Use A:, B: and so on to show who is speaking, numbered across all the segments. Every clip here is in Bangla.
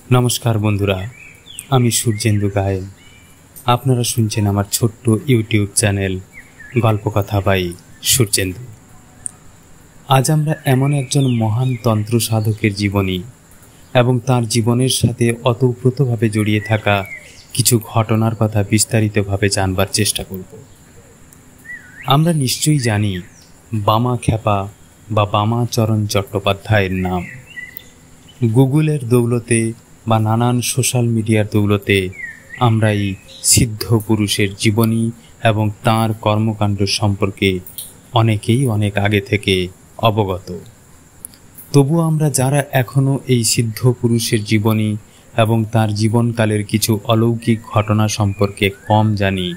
A: নমস্কার বন্ধুরা, আমি সূর্যেন্দু গায়েন। আপনারা শুনছেন আমার ছোট্ট ইউটিউব চ্যানেল গল্পকথা বাই সূর্যেন্দু। আজ আমরা এমন একজন মহান তন্ত্র সাধকের জীবনী এবং তার জীবনের সাথে ওতপ্রোতভাবে জড়িয়ে থাকা কিছু ঘটনার কথা বিস্তারিতভাবে জানবার চেষ্টা করব। আমরা নিশ্চয়ই জানি বামাখ্যাপা বা বামাচরণ চট্টোপাধ্যায়ের নাম। গুগলের দৌলতে বা নানান সোশ্যাল মিডিয়ার দৌলতে আমরা এই সিদ্ধ পুরুষের জীবনী এবং তাঁর কর্মকাণ্ড সম্পর্কে অনেকেই অনেক আগে থেকে অবগত। তবু আমরা যারা এখনও এই সিদ্ধ পুরুষের জীবনী এবং তার জীবনকালের কিছু অলৌকিক ঘটনা সম্পর্কে কম জানি,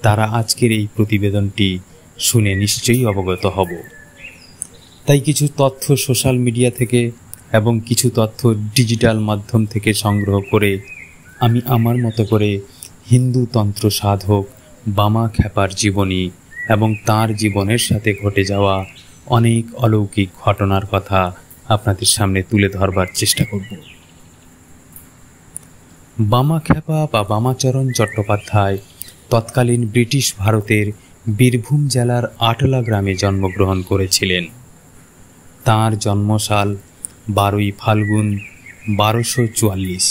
A: তারা আজকের এই প্রতিবেদনটি শুনে নিশ্চয়ই অবগত হব। তাই কিছু তথ্য সোশ্যাল মিডিয়া থেকে এবং কিছু তথ্য ডিজিটাল মাধ্যম থেকে সংগ্রহ করে আমি আমার মতো করে হিন্দু তন্ত্র সাধক বামাখ্যাপার জীবনী এবং তার জীবনের সাথে ঘটে যাওয়া অনেক অলৌকিক ঘটনার কথা আপনাদের সামনে তুলে ধরবার চেষ্টা করব। বামাখ্যাপা বা বামাচরণ চট্টোপাধ্যায় তৎকালীন ব্রিটিশ ভারতের বীরভূম জেলার আটলা গ্রামে জন্মগ্রহণ করেছিলেন। তাঁর জন্মসাল 12ই ফাল্গুন 1244।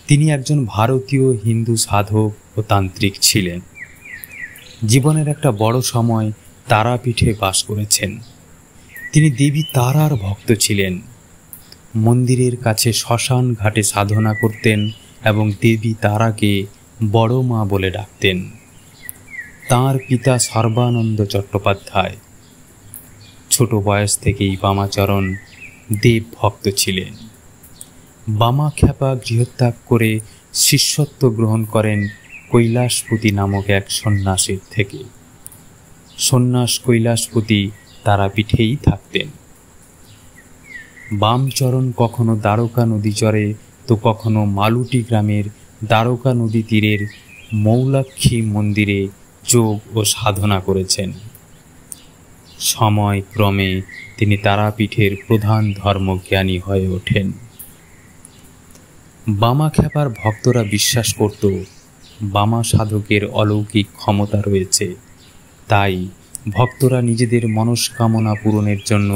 A: তিনি একজন ভারতীয় হিন্দু সাধক ও তান্ত্রিক ছিলেন। জীবনের একটা বড় সময় তারাপীঠে বাস করেছেন। তিনি দেবী তারার ভক্ত ছিলেন। মন্দিরের কাছে শ্মশান ঘাটে সাধনা করতেন এবং দেবী তারাকে বড় মা বলে ডাকতেন। তাঁর পিতা সর্বানন্দ চট্টোপাধ্যায় ছোট বয়স থেকেই বামাচরণ দেব ভক্ত ছিলেন। বামাখ্যাপা গৃহত্যাগ করে শিষ্যত্ব গ্রহণ করেন কৈলাসপতি নামক এক সন্ন্যাসীর থেকে। সন্ন্যাস কৈলাসপতি তারাপীঠেই থাকতেন। বামচরণ কখনো দ্বারকা নদী চরে তো কখনো মালুটি গ্রামের দ্বারকা নদী তীরের মৌলাক্ষী মন্দিরে যোগ ও সাধনা করেছেন। সময় ক্রমে তিনি তারাপীঠের প্রধান ধর্মজ্ঞানী হয়ে ওঠেন। বামাখ্যাপার ভক্তরা বিশ্বাস করত বামা সাধকের অলৌকিক ক্ষমতা রয়েছে, তাই ভক্তরা নিজেদের মনস্কামনা পূরণের জন্য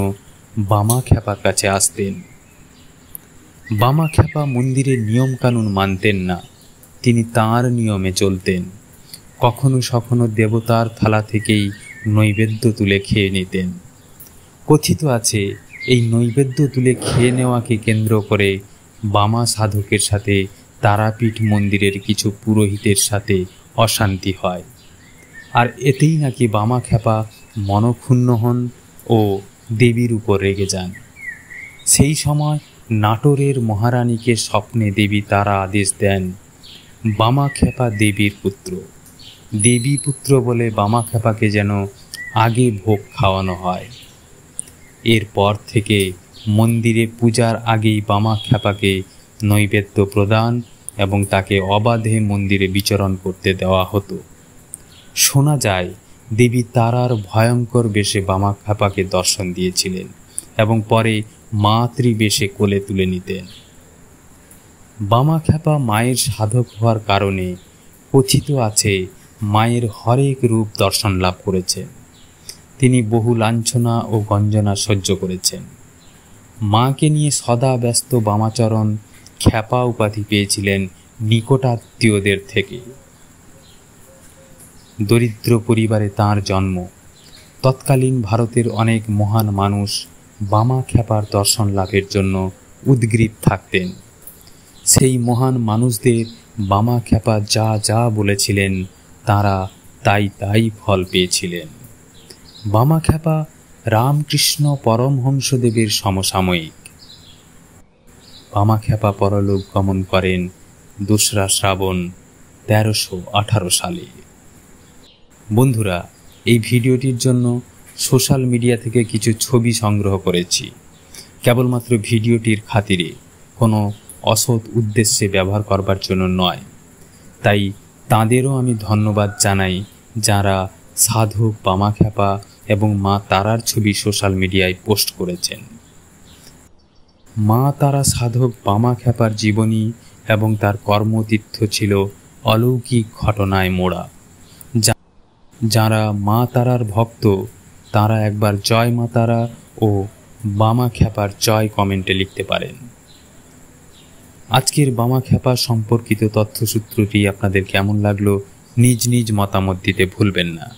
A: বামাখ্যাপার কাছে আসতেন। বামাখ্যাপা মন্দিরের নিয়মকানুন মানতেন না, তিনি তাঁর নিয়মে চলতেন। কখনো কখনো দেবতার থালা থেকেই নৈবেদ্য তুলে খেয়ে নিতেন। কথিত আছে এই নৈবেদ্য তুলে খেয়ে নেওয়াকে কেন্দ্র করে বামা সাধকের সাথে তারাপীঠ মন্দিরের কিছু পুরোহিতের সাথে অশান্তি হয়, আর এতেই নাকি বামাখ্যাপা মনক্ষুণ্ণ হন ও দেবীর উপর রেগে যান। সেই সময় নাটোরের মহারানীকে স্বপ্নে দেবী তারা আদেশ দেন, বামাখ্যাপা দেবীর পুত্র, দেবী পুত্র বলে বামাখ্যাপাকে যেন আগে ভোগ খাওয়ানো হয়। এরপর থেকে মন্দিরে পূজার আগেই বামাখ্যাপাকে নৈবেদ্য প্রদান এবং তাকে অবাধে মন্দিরে বিচরণ করতে দেওয়া হতো। শোনা যায় দেবী তারার ভয়ঙ্কর বেশে বামাখ্যাপাকে দর্শন দিয়েছিলেন এবং পরে মাতৃবেশে কোলে তুলে নিতেন। বামাখ্যাপা মায়ের সাধক হওয়ার কারণে কথিত আছে মায়ের হরেক রূপ দর্শন লাভ করেছেন। তিনি বহু লাঞ্ছনা ও গঞ্জনা সহ্য করেছেন। মাকে নিয়ে সদা ব্যস্ত বামাচরণ খ্যাপা উপাধি পেয়েছিলেন নিকটাত্মীয়দের থেকে। দরিদ্র পরিবারে তাঁর জন্ম। তৎকালীন ভারতের অনেক মহান মানুষ বামাখ্যাপার দর্শন লাভের জন্য উদগ্রীব থাকতেন। সেই মহান মানুষদের বামাখ্যাপা যা যা বলেছিলেন তাঁরা তাই তাই ফল পেয়েছিলেন। বামাখ্যাপা রামকৃষ্ণ পরমহংসদেবের সমসাময়িক। বামাখ্যাপা পরলোক গমন করেন 2রা শ্রাবণ 1318 সালে। বন্ধুরা, এই ভিডিওটির জন্য সোশ্যাল মিডিয়া থেকে কিছু ছবি সংগ্রহ করেছি, কেবলমাত্র ভিডিওটির খাতিরে, কোনো অসৎ উদ্দেশ্যে ব্যবহার করবার জন্য নয়। তাই তাঁদেরও আমি ধন্যবাদ জানাই যারা সাধক বামাখ্যাপা এবং মা তারার ছবি সোশ্যাল মিডিয়ায় পোস্ট করেছেন। মা তারা সাধক বামাখ্যাপার জীবনী এবং তার কর্মতীর্থ ছিল অলৌকিক ঘটনায় মোড়া। যারা মা তারার ভক্ত তারা একবার জয় মা তারা ও বামাখ্যাপার জয় কমেন্টে লিখতে পারেন। আজকের বামাখ্যাপা সম্পর্কিত তথ্যসূত্রটি আপনাদের কেমন লাগলো নিজ নিজ মতামত দিতে ভুলবেন না।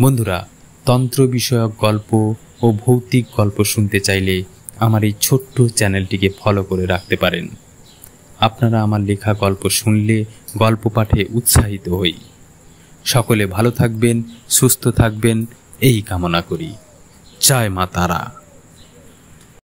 A: বন্ধুরা, তন্ত্র বিষয়ক গল্প ও ভৌতিক গল্প শুনতে চাইলে আমার এই ছোট্ট চ্যানেলটিকে ফলো করে রাখতে পারেন। আপনারা আমার লেখা গল্প শুনলে গল্প পাঠে উৎসাহিত হই। সকলে ভালো থাকবেন, সুস্থ থাকবেন এই কামনা করি। জয় মা তারা।